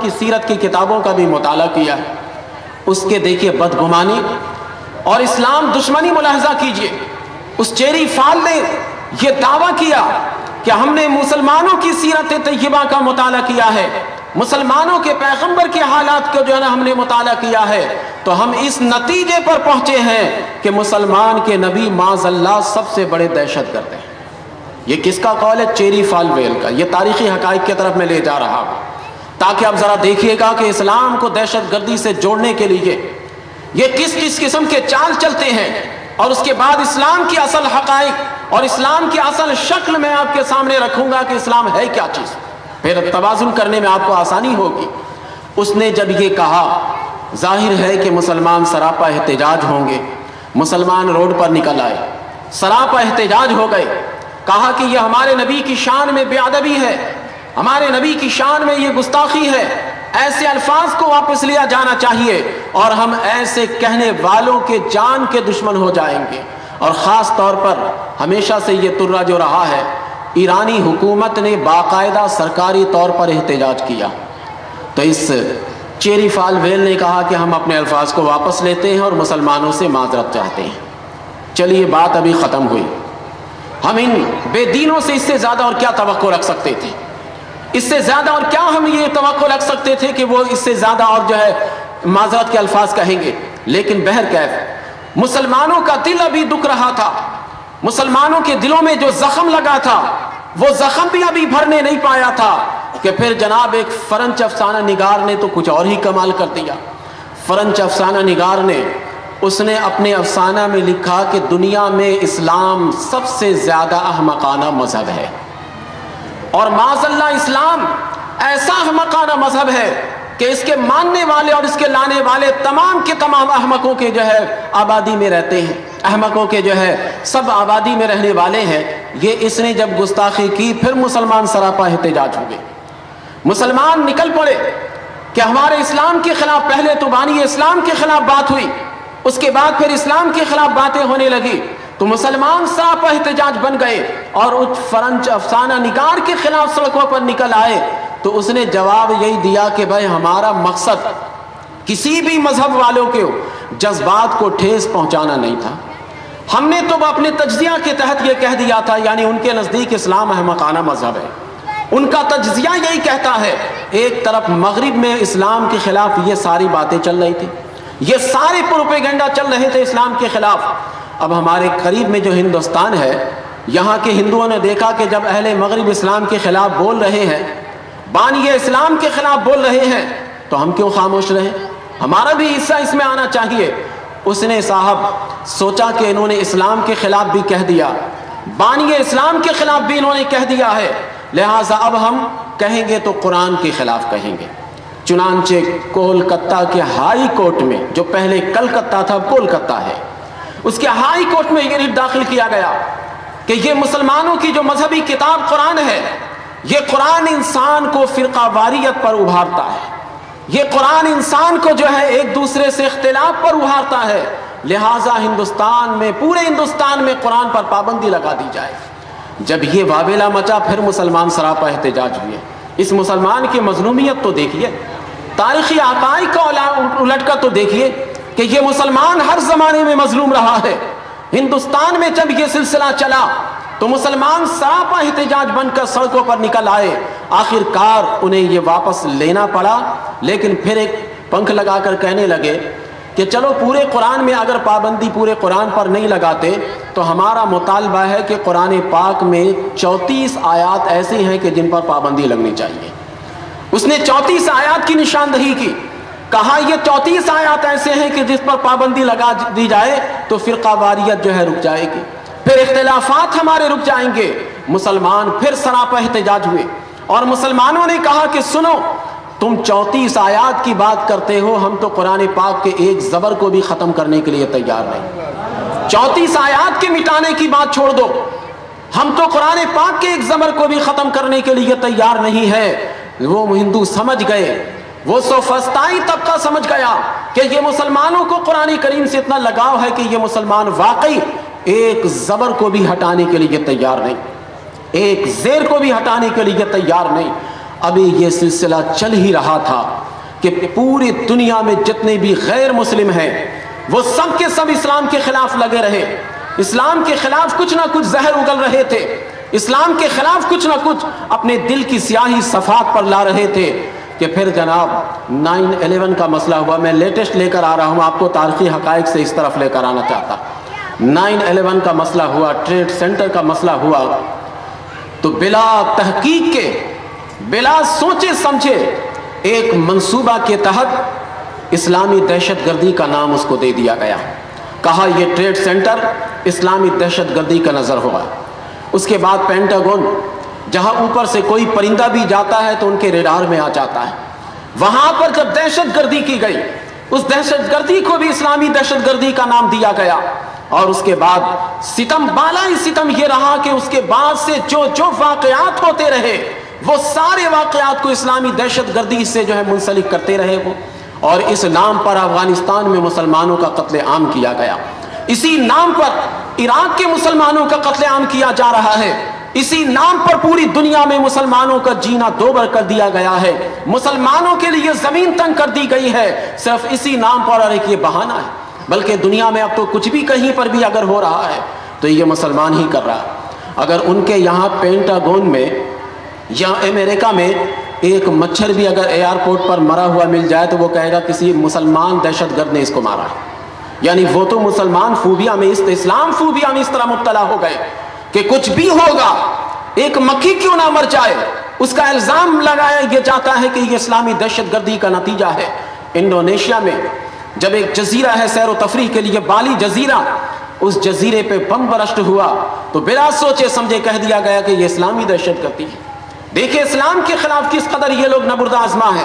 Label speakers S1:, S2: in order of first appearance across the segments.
S1: کی سیرت کی کتابوں کا بھی مطالعہ کیا ہے، اس کے دیکھیے بدگمانی اور اسلام دشمنی ملاحظہ کیجئے۔ اس چیری فال نے یہ دعویٰ کیا کہ ہم نے مسلمانوں کی سیرت طیبہ کا مطالعہ کیا ہے، مسلمانوں کے پیغمبر کے حالات کو جو ہے نا ہم نے مطالعہ کیا ہے، تو ہم اس نتیجے پر پہنچے ہیں کہ مسلمان کے نبی معاذ اللہ سب سے بڑے دہشت گرد ہیں۔ یہ کس کا قول ہے؟ چیری فال ویل کا۔ یہ تاریخی حقائق کی طرف میں لے جا رہا ہوں تاکہ اب ذرا دیکھیے گا کہ اسلام کو دہشت گردی سے جوڑنے کے لیے یہ کس کس قسم کے چال چلتے ہیں، اور اس کے بعد اسلام کی اصل حقائق اور اسلام کی اصل شکل میں آپ کے سامنے رکھوں گا کہ اسلام ہے کیا چیز، پھر توازن کرنے میں آپ کو آسانی ہوگی۔ اس نے جب یہ کہا، ظاہر ہے کہ مسلمان سراپا احتجاج ہوں گے، مسلمان روڈ پر نکل آئے، سراپا احتجاج ہو گئے، کہا کہ یہ ہمارے نبی کی شان میں بے ادبی ہے، ہمارے نبی کی شان میں یہ گستاخی ہے، ایسے الفاظ کو واپس لیا جانا چاہیے، اور ہم ایسے کہنے والوں کے جان کے دشمن ہو جائیں گے۔ اور خاص طور پر ہمیشہ سے یہ ترہ جو رہا ہے، ایرانی حکومت نے باقاعدہ سرکاری طور پر احتجاج کیا، تو اس چیری فال ویل نے کہا کہ ہم اپنے الفاظ کو واپس لیتے ہیں اور مسلمانوں سے معذرت چاہتے ہیں۔ چلیے بات ابھی ختم ہوئی، ہم ان بے دینوں سے اس سے زیادہ اور کیا توقع رکھ سکتے تھے؟ اس سے زیادہ اور کیا ہم یہ توقع رکھ سکتے تھے کہ وہ اس سے زیادہ اور جو ہے معذرت کے الفاظ کہیں گے؟ لیکن بہرکیف مسلمانوں کا دل ابھی دکھ رہا تھا، مسلمانوں کے دلوں میں جو زخم لگا تھا وہ زخم بھی ابھی بھرنے نہیں پایا تھا کہ پھر جناب ایک فرنچ افسانہ نگار نے تو کچھ اور ہی کمال کر دیا۔ فرنچ افسانہ نگار نے اس نے اپنے افسانہ میں لکھا کہ دنیا میں اسلام سب سے زیادہ احمقانہ مذہب ہے، اور معاذ اللہ اسلام ایسا احمقانہ مذہب ہے کہ اس کے ماننے والے اور اس کے لانے والے تمام کے تمام احمقوں کے جو ہے آبادی میں رہتے ہیں، احمقوں کے جو ہے سب آبادی میں رہنے والے ہیں۔ یہ اس نے جب گستاخی کی، پھر مسلمان سراپا احتجاج ہو گئے، مسلمان نکل پڑے کہ ہمارے اسلام کے خلاف، پہلے تو بانی اسلام کے خلاف بات ہوئی، اس کے بعد پھر اسلام کے خلاف باتیں ہونے لگی، تو مسلمان سراپا احتجاج بن گئے اور اس فرنچ افسانہ نگار کے خلاف سڑکوں پر نکل آئے۔ تو اس نے جواب یہی دیا کہ بھائی ہمارا مقصد کسی بھی مذہب والوں کے جذبات کو ٹھیس پہنچانا نہیں تھا، ہم نے تو اپنے تجزیہ کے تحت یہ کہہ دیا تھا، یعنی ان کے نزدیک اسلام احمقانہ مذہب ہے، ان کا تجزیہ یہی کہتا ہے۔ ایک طرف مغرب میں اسلام کے خلاف یہ ساری باتیں چل رہی تھی، یہ سارے پروپیگنڈا چل رہے تھے اسلام کے خلاف۔ اب ہمارے قریب میں جو ہندوستان ہے، یہاں کے ہندوؤں نے دیکھا کہ جب اہل مغرب اسلام کے خلاف بول رہے ہیں، بانی اسلام کے خلاف بول رہے ہیں، تو ہم کیوں خاموش رہیں؟ ہمارا بھی حصہ اس میں آنا چاہیے۔ اس نے صاحب سوچا کہ انہوں نے اسلام کے خلاف بھی کہہ دیا، بانی اسلام کے خلاف بھی انہوں نے کہہ دیا ہے، لہٰذا اب ہم کہیں گے تو قرآن کے خلاف کہیں گے۔ چنانچہ کولکتہ کے ہائی کورٹ میں، جو پہلے کلکتہ تھا اب کولکتہ ہے، اس کے ہائی کورٹ میں یہ ریٹ داخل کیا گیا کہ یہ مسلمانوں کی جو مذہبی کتاب قرآن ہے، یہ قرآن انسان کو فرقہ واریت پر ابھارتا ہے، یہ قرآن انسان کو جو ہے ایک دوسرے سے اختلاف پر ابھارتا ہے، لہٰذا ہندوستان میں، پورے ہندوستان میں قرآن پر پابندی لگا دی جائے۔ جب یہ واویلا مچا، پھر مسلمان سراپا احتجاج ہوئے۔ اس مسلمان کی مظلومیت تو دیکھیے، تاریخی حقائق کا الٹ کر تو دیکھیے کہ یہ مسلمان ہر زمانے میں مظلوم رہا ہے۔ ہندوستان میں جب یہ سلسلہ چلا تو مسلمان سراپا احتجاج بن کر سڑکوں پر نکل آئے، آخر کار انہیں یہ واپس لینا پڑا، لیکن پھر ایک پنکھ لگا کر کہنے لگے کہ چلو پورے قرآن میں اگر پابندی پورے قرآن پر نہیں لگاتے تو ہمارا مطالبہ ہے کہ قرآن پاک میں 34 آیات ایسی ہیں کہ جن پر پابندی لگنی چاہیے۔ اس نے 34 آیات کی نشاندہی کی، کہا یہ 34 آیات ایسے ہیں کہ جس پر پابندی لگا دی جائے تو فرقہ واریت جو ہے رک جائے گی، پھر اختلافات ہمارے رک جائیں گے۔ مسلمان پھر سراپا احتجاج ہوئے اور مسلمانوں نے کہا کہ سنو، تم 34 آیات کی بات کرتے ہو، ہم تو قرآن پاک کے ایک زبر کو بھی ختم کرنے کے لیے تیار نہیں۔ 34 آیات کے مٹانے کی بات چھوڑ دو، ہم تو قرآن پاک کے ایک زبر کو بھی ختم کرنے کے لیے تیار نہیں ہے۔ وہ ہندو سمجھ گئے، وہ سوفسطائی طبقہ سمجھ گیا کہ یہ مسلمانوں کو قرآن کریم سے اتنا لگاؤ ہے کہ یہ مسلمان واقعی ایک زبر کو بھی ہٹانے کے لیے تیار نہیں، ایک زیر کو بھی ہٹانے کے لیے تیار نہیں۔ ابھی یہ سلسلہ چل ہی رہا تھا کہ پوری دنیا میں جتنے بھی غیر مسلم ہیں وہ سب کے سب اسلام کے خلاف لگے رہے، اسلام کے خلاف کچھ نہ کچھ زہر اگل رہے تھے، اسلام کے خلاف کچھ نہ کچھ اپنے دل کی سیاہی صفحات پر لا رہے تھے کہ پھر جناب 9/11 کا مسئلہ ہوا۔ میں لیٹسٹ لے کر آ رہا ہوں، آپ کو تاریخی حقائق سے اس طرف لے کر آنا چاہتا۔ 9/11 کا مسئلہ ہوا، ٹریڈ سینٹر کا مسئلہ ہوا، تو بلا تحقیق کے، بلا سوچے سمجھے ایک منصوبہ کے تحت اسلامی دہشت گردی کا نام اس کو دے دیا گیا، کہا یہ ٹریڈ سینٹر اسلامی دہشت گردی کا نظر ہوگا۔ اس کے بعد پینٹاگون، جہاں اوپر سے کوئی پرندہ بھی جاتا ہے تو ان کے ریڈار میں آ جاتا ہے، وہاں پر جب دہشت گردی کی گئی، اس دہشت گردی کو بھی اسلامی دہشت گردی کا نام دیا گیا۔ اور اس کے بعد ستم بالائی ستم یہ رہا کہ اس کے بعد سے جو واقعات ہوتے رہے وہ سارے واقعات کو اسلامی دہشت گردی سے جو ہے منسلک کرتے رہے وہ، اور اس نام پر افغانستان میں مسلمانوں کا قتل عام کیا گیا، اسی نام پر عراق کے مسلمانوں کا قتل عام کیا جا رہا ہے، اسی نام پر پوری دنیا میں مسلمانوں کا جینا دوبر کر دیا گیا ہے، مسلمانوں کے لیے زمین تنگ کر دی گئی ہے، صرف اسی نام پر، اور ایک یہ بہانہ ہے۔ بلکہ دنیا میں اب تو کچھ بھی کہیں پر بھی اگر ہو رہا ہے تو یہ مسلمان ہی کر رہا ہے۔ اگر ان کے یہاں پینٹاگون میں یا امریکہ میں ایک مچھر بھی اگر ایئرپورٹ پر مرا ہوا مل جائے تو وہ کہے گا کسی مسلمان دہشت گرد نے اس کو مارا ہے۔ یعنی وہ تو مسلمان فوبیا میں، اسلام فوبیا میں اس طرح مبتلا ہو گئے کہ کچھ بھی ہوگا، ایک مکھی کیوں نہ مر جائے، اس کا الزام لگایا یہ جاتا ہے کہ یہ اسلامی دہشت گردی کا نتیجہ ہے۔ انڈونیشیا میں جب ایک جزیرہ ہے سیر و تفریح کے لیے، بالی جزیرہ، اس جزیرے پہ بم برسٹ ہوا تو بلا سوچے سمجھے کہہ دیا گیا کہ یہ اسلامی دہشت گردی ہے۔ دیکھیں اسلام کے خلاف کس قدر یہ لوگ نبرد آزما ہے،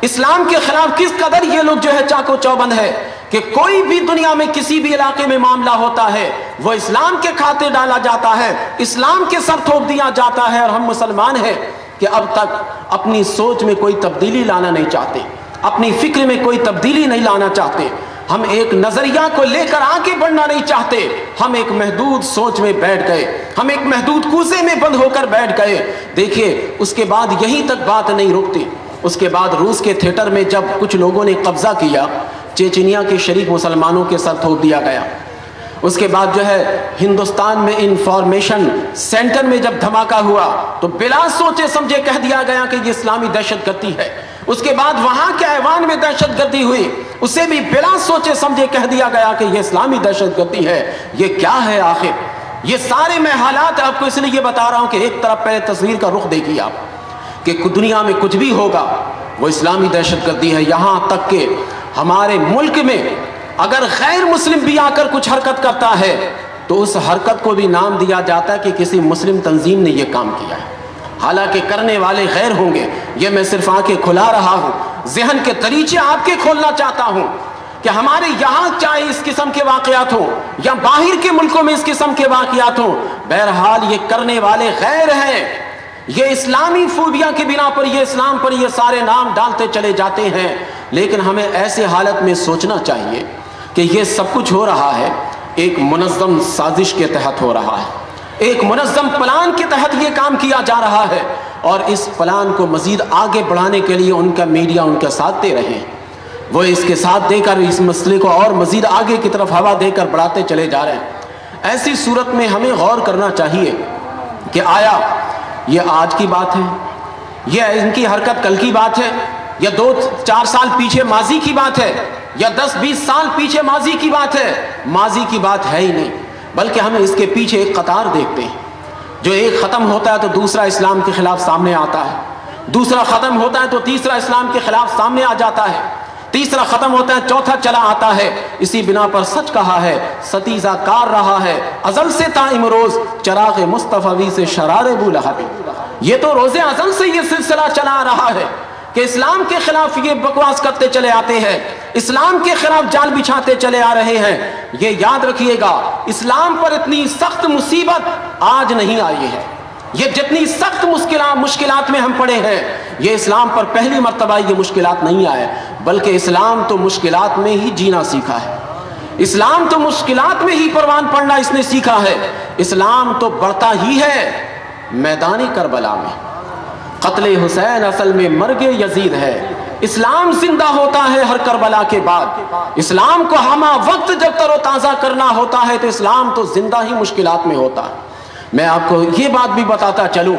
S1: اسلام کے خلاف کس قدر یہ لوگ جو ہے چاقو چوبند ہے کہ کوئی بھی دنیا میں کسی بھی علاقے میں معاملہ ہوتا ہے وہ اسلام کے کھاتے ڈالا جاتا ہے، اسلام کے سر تھوپ دیا جاتا ہے۔ اور ہم مسلمان ہیں کہ اب تک اپنی سوچ میں کوئی تبدیلی لانا نہیں چاہتے، اپنی فکر میں کوئی تبدیلی نہیں لانا چاہتے، ہم ایک نظریہ کو لے کر آگے بڑھنا نہیں چاہتے، ہم ایک محدود سوچ میں بیٹھ گئے، ہم ایک محدود کوزے میں بند ہو کر بیٹھ گئے۔ دیکھیے اس کے بعد یہیں تک بات نہیں رکتی، اس کے بعد روس کے تھیٹر میں جب کچھ لوگوں نے قبضہ کیا، چیچنیا کے شریف مسلمانوں کے سر تھوپ دیا گیا۔ اس کے بعد جو ہے ہندوستان میں انفارمیشن سینٹر میں جب دھماکہ ہوا تو بلا سوچے سمجھے کہہ دیا گیا کہ یہ اسلامی دہشت گردی ہے۔ اس کے بعد وہاں کے ایوان میں دہشت گردی ہوئی، اسے بھی بلا سوچے سمجھے کہہ دیا گیا کہ یہ اسلامی دہشت گردی ہے۔ یہ کیا ہے آخر؟ یہ سارے میں حالات آپ کو اس لیے بتا رہا ہوں کہ ایک طرف پہلے تصویر کا رخ دیکھیے آپ کہ دنیا میں کچھ بھی ہوگا وہ اسلامی دہشت گردی ہے۔ یہاں تک کہ ہمارے ملک میں اگر غیر مسلم بھی آ کر کچھ حرکت کرتا ہے تو اس حرکت کو بھی نام دیا جاتا ہے کہ کسی مسلم تنظیم نے یہ کام کیا ہے، حالانکہ کرنے والے غیر ہوں گے۔ یہ میں صرف آنکھیں کھلا رہا ہوں، ذہن کے دریچے آپ کے کھولنا چاہتا ہوں کہ ہمارے یہاں چاہے اس قسم کے واقعات ہوں یا باہر کے ملکوں میں اس قسم کے واقعات ہوں، بہرحال یہ کرنے والے غیر ہیں۔ یہ اسلامی فوبیا کی بنا پر، یہ اسلام پر یہ سارے نام ڈالتے چلے جاتے ہیں، لیکن ہمیں ایسے حالت میں سوچنا چاہیے کہ یہ سب کچھ ہو رہا ہے ایک منظم سازش کے تحت ہو رہا ہے، ایک منظم پلان کے تحت یہ کام کیا جا رہا ہے، اور اس پلان کو مزید آگے بڑھانے کے لیے ان کا میڈیا ان کا ساتھ دے رہے ہیں، وہ اس کے ساتھ دے کر اس مسئلے کو اور مزید آگے کی طرف ہوا دے کر بڑھاتے چلے جا رہے ہیں۔ ایسی صورت میں ہمیں غور کرنا چاہیے کہ آیا یہ آج کی بات ہے، یہ ان کی حرکت کل کی بات ہے، یا 2-4 سال پیچھے ماضی کی بات ہے، یا 10-20 سال پیچھے ماضی کی بات ہے؟ ماضی کی بات ہے ہی نہیں، بلکہ ہم اس کے پیچھے ایک قطار دیکھتے ہیں، جو ایک ختم ہوتا ہے تو دوسرا اسلام کے خلاف سامنے آتا ہے، دوسرا ختم ہوتا ہے تو تیسرا اسلام کے خلاف سامنے آ جاتا ہے، تیسرا ختم ہوتا ہے چوتھا چلا آتا ہے۔ اسی بنا پر سچ کہا ہے ستیزہ کار رہا ہے ازل سے تا امروز، چراغ مصطفی سے شرار بو لہب۔ یہ تو روز ازل سے یہ سلسلہ چلا رہا ہے کہ اسلام کے خلاف یہ بکواس کرتے چلے آتے ہیں، اسلام کے خلاف جال بچھاتے چلے آ رہے ہیں۔ یہ یاد رکھیے گا، اسلام پر اتنی سخت مصیبت آج نہیں آئی ہے، یہ جتنی سخت مشکلات میں ہم پڑے ہیں، یہ اسلام پر پہلی مرتبہ یہ مشکلات نہیں آئے، بلکہ اسلام تو مشکلات میں ہی جینا سیکھا ہے، اسلام تو مشکلات میں ہی پروان پڑنا اس نے سیکھا ہے۔ اسلام تو بڑھتا ہی ہے میدان کربلا میں، قتل حسین اصل میں مرگ یزید ہے. اسلام زندہ ہوتا ہے ہر کربلا کے بعد. اسلام کو ہمہ وقت جب تر و تازہ کرنا ہوتا ہے تو اسلام تو زندہ ہی مشکلات میں ہوتا ہے. میں آپ کو یہ بات بھی بتاتا چلوں